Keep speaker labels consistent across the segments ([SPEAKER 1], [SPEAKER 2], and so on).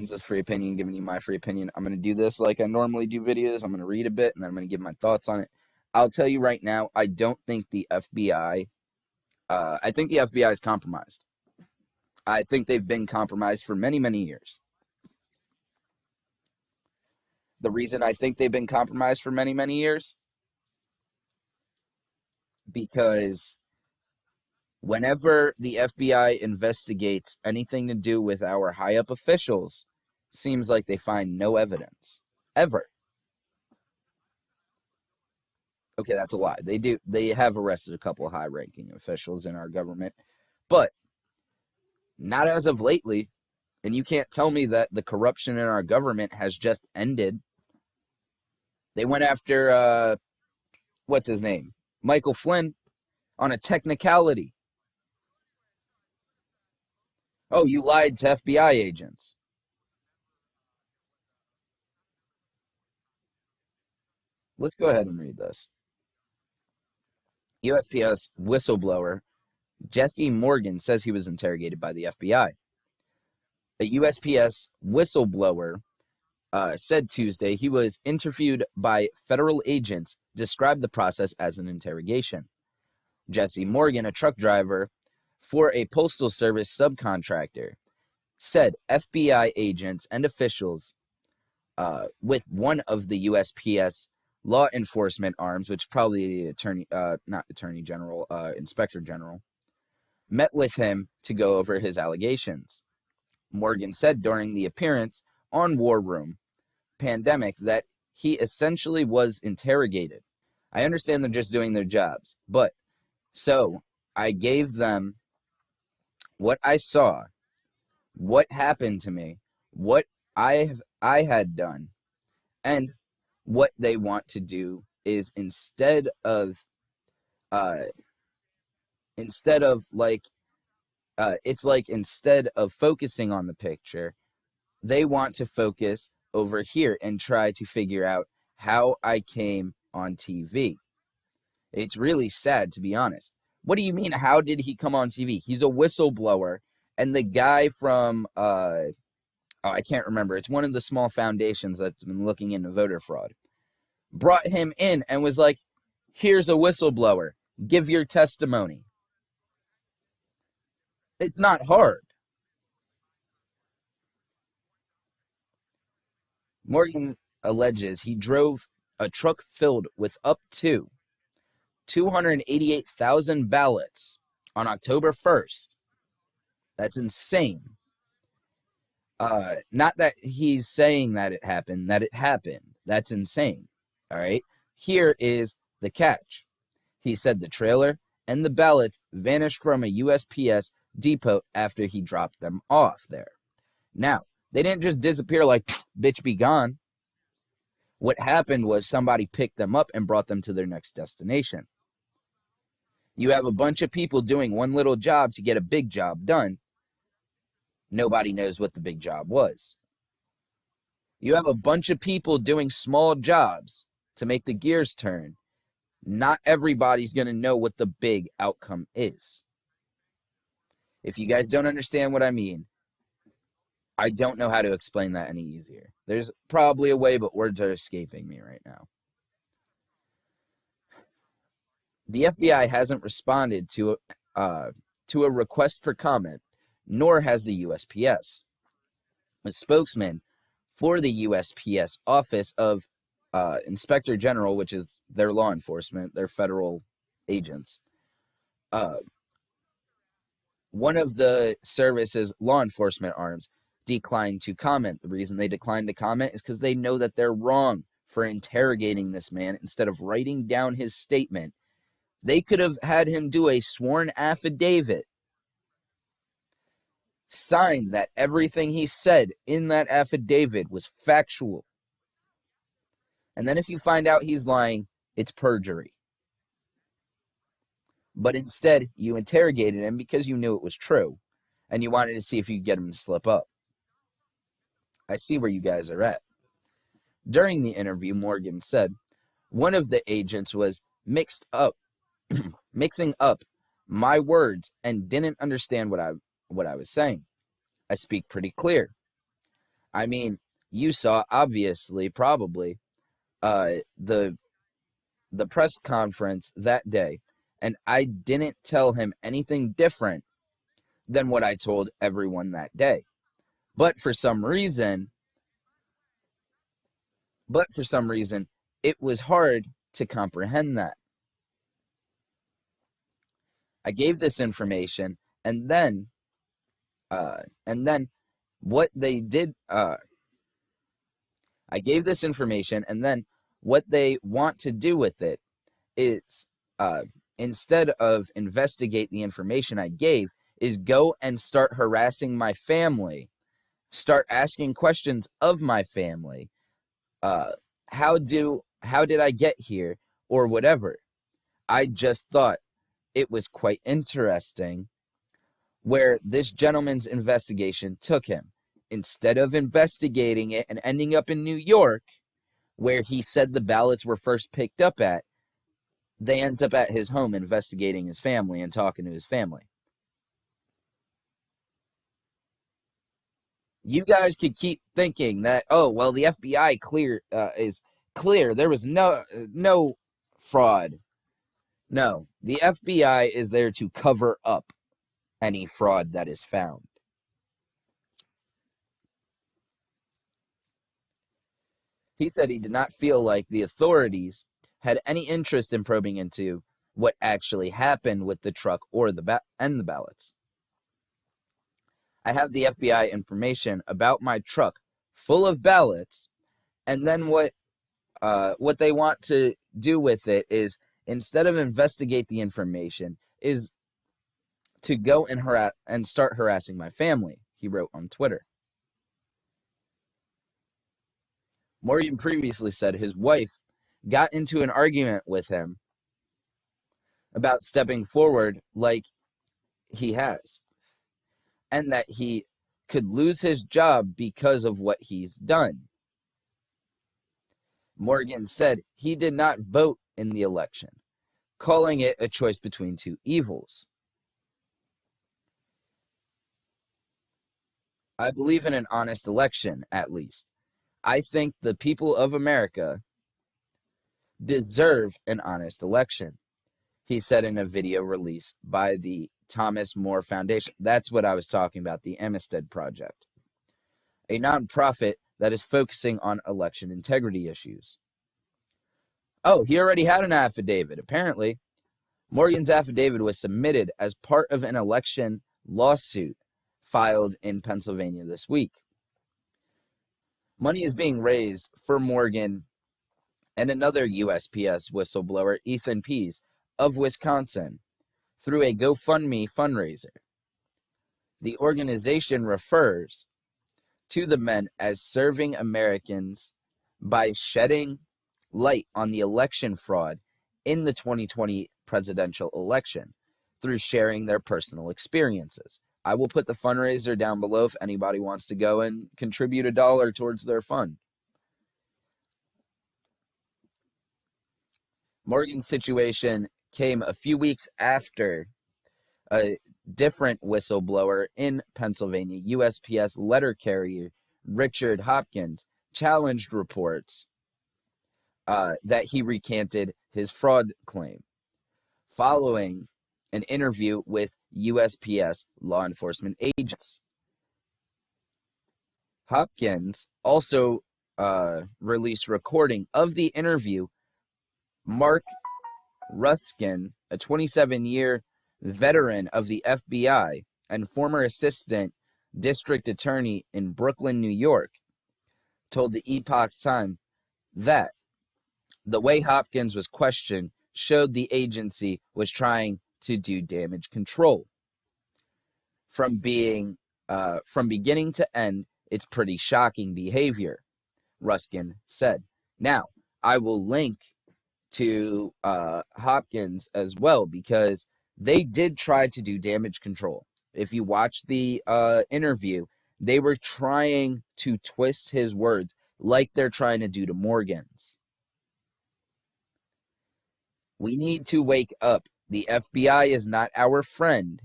[SPEAKER 1] This is free opinion, giving you my free opinion. I'm going to do this like I normally do videos. I'm going to read a bit, and then I'm going to give my thoughts on it. I'll tell you right now, I don't think the FBI, I think the FBI is compromised. I think they've been compromised for many, many years. The reason I think they've been compromised for many, many years, because whenever the FBI investigates anything to do with our high-up officials, seems like they find no evidence, ever. Okay, that's a lie. They have arrested a couple of high-ranking officials in our government, but not as of lately. And you can't tell me that the corruption in our government has just ended. They went after, what's his name? Michael Flynn on a technicality. Oh, you lied to FBI agents. Let's go ahead and read this. USPS whistleblower Jesse Morgan says he was interrogated by the FBI. A USPS whistleblower said Tuesday he was interviewed by federal agents, described the process as an interrogation. Jesse Morgan, a truck driver for a Postal Service subcontractor, said FBI agents and officials with one of the USPS law enforcement arms, which probably the Inspector General, met with him to go over his allegations. Morgan said during the appearance on War Room Pandemic that he essentially was interrogated. I understand they're just doing their jobs, but so I gave them what I saw, what happened to me, what I had done, and what they want to do is instead of focusing on the picture, they want to focus over here and try to figure out how I came on TV. It's really sad, to be honest. What do you mean, how did he come on TV? He's a whistleblower, and the guy from, I can't remember, it's one of the small foundations that's been looking into voter fraud, brought him in and was like, here's a whistleblower, give your testimony. It's not hard. Morgan alleges he drove a truck filled with up to 288,000 ballots on October 1st. That's insane. Not that he's saying that it happened, that it happened. That's insane. All right. Here is the catch. He said the trailer and the ballots vanished from a USPS depot after he dropped them off there. Now, they didn't just disappear like, bitch, be gone. What happened was somebody picked them up and brought them to their next destination. You have a bunch of people doing one little job to get a big job done. Nobody knows what the big job was. You have a bunch of people doing small jobs to make the gears turn. Not everybody's going to know what the big outcome is. If you guys don't understand what I mean, I don't know how to explain that any easier. There's probably a way, but words are escaping me right now. The FBI hasn't responded to a request for comment, nor has the USPS. A spokesman for the USPS Office of Inspector General, which is their law enforcement, their federal agents, one of the service's law enforcement arms declined to comment. The reason they declined to comment is because they know that they're wrong for interrogating this man instead of writing down his statement. They could have had him do a sworn affidavit, sign that everything he said in that affidavit was factual. And then if you find out he's lying, it's perjury. But instead, you interrogated him because you knew it was true, and you wanted to see if you could get him to slip up. I see where you guys are at. During the interview, Morgan said one of the agents was mixing up my words and didn't understand what I was saying. I speak pretty clear. I mean, you saw, obviously, probably, the press conference that day, and I didn't tell him anything different than what I told everyone that day. But for some reason, it was hard to comprehend that. I gave this information, and then what they did, I gave this information, and then what they want to do with it is, instead of investigate the information I gave, is go and start harassing my family, start asking questions of my family. How did I get here, or whatever. I just thought it was quite interesting where this gentleman's investigation took him. Instead of investigating it and ending up in New York, where he said the ballots were first picked up at, they end up at his home investigating his family and talking to his family. You guys could keep thinking that, oh, well, the FBI is clear. There was no fraud. No, the FBI is there to cover up any fraud that is found. He said he did not feel like the authorities had any interest in probing into what actually happened with the truck or the ballots. I have the FBI information about my truck full of ballots, and then what they want to do with it is, instead of investigate the information, is to go and start harassing my family, he wrote on Twitter. Morgan previously said his wife got into an argument with him about stepping forward like he has, and that he could lose his job because of what he's done. Morgan said he did not vote in the election, calling it a choice between two evils. I believe in an honest election, at least. I think the people of America deserve an honest election, he said in a video released by the Thomas More Foundation. That's what I was talking about, the Amistad Project, a nonprofit that is focusing on election integrity issues. Oh, he already had an affidavit. Apparently, Morgan's affidavit was submitted as part of an election lawsuit filed in Pennsylvania this week. Money is being raised for Morgan and another USPS whistleblower, Ethan Pease, of Wisconsin, through a GoFundMe fundraiser. The organization refers to the men as serving Americans by shedding light on the election fraud in the 2020 presidential election through sharing their personal experiences. I will put the fundraiser down below if anybody wants to go and contribute $1 towards their fund. Morgan's situation came a few weeks after a different whistleblower in Pennsylvania, USPS letter carrier Richard Hopkins, challenged reports that he recanted his fraud claim following an interview with USPS law enforcement agents. Hopkins also released recording of the interview. Mark Ruskin, a 27-year veteran of the FBI and former assistant district attorney in Brooklyn, New York, told the Epoch Times that the way Hopkins was questioned showed the agency was trying to do damage control. From beginning to end, it's pretty shocking behavior, Ruskin said. Now, I will link to Hopkins as well, because they did try to do damage control. If you watch the interview, they were trying to twist his words like they're trying to do to Morgan's. We need to wake up. The FBI is not our friend.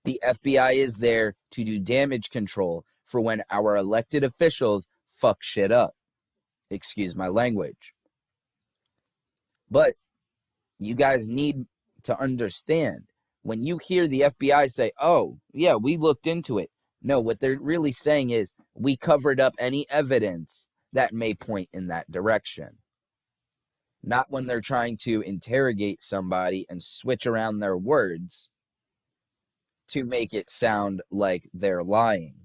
[SPEAKER 1] The FBI is there to do damage control for when our elected officials fuck shit up. Excuse my language. But you guys need to understand, when you hear the FBI say, oh, yeah, we looked into it. No, what they're really saying is we covered up any evidence that may point in that direction. Not when they're trying to interrogate somebody and switch around their words to make it sound like they're lying.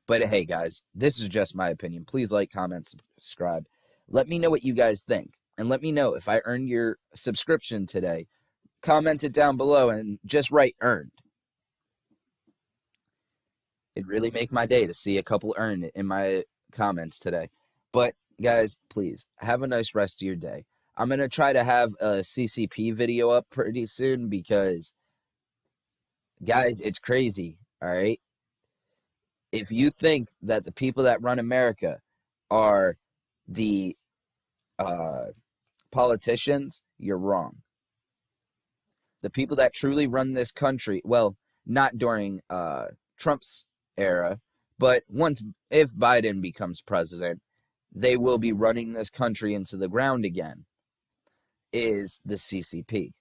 [SPEAKER 1] But hey, guys, this is just my opinion. Please like, comment, subscribe. Let me know what you guys think. And let me know if I earned your subscription today. Comment it down below and just write earned. It'd really make my day to see a couple earned in my comments today. But guys, please have a nice rest of your day. I'm going to try to have a CCP video up pretty soon because, guys, it's crazy, all right? If you think that the people that run America are the politicians, you're wrong. The people that truly run this country, well, not during Trump's era, but if Biden becomes president, they will be running this country into the ground again, is the CCP.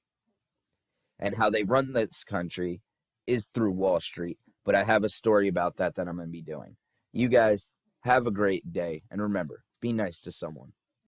[SPEAKER 1] And how they run this country is through Wall Street. But I have a story about that I'm going to be doing. You guys have a great day. And remember, be nice to someone.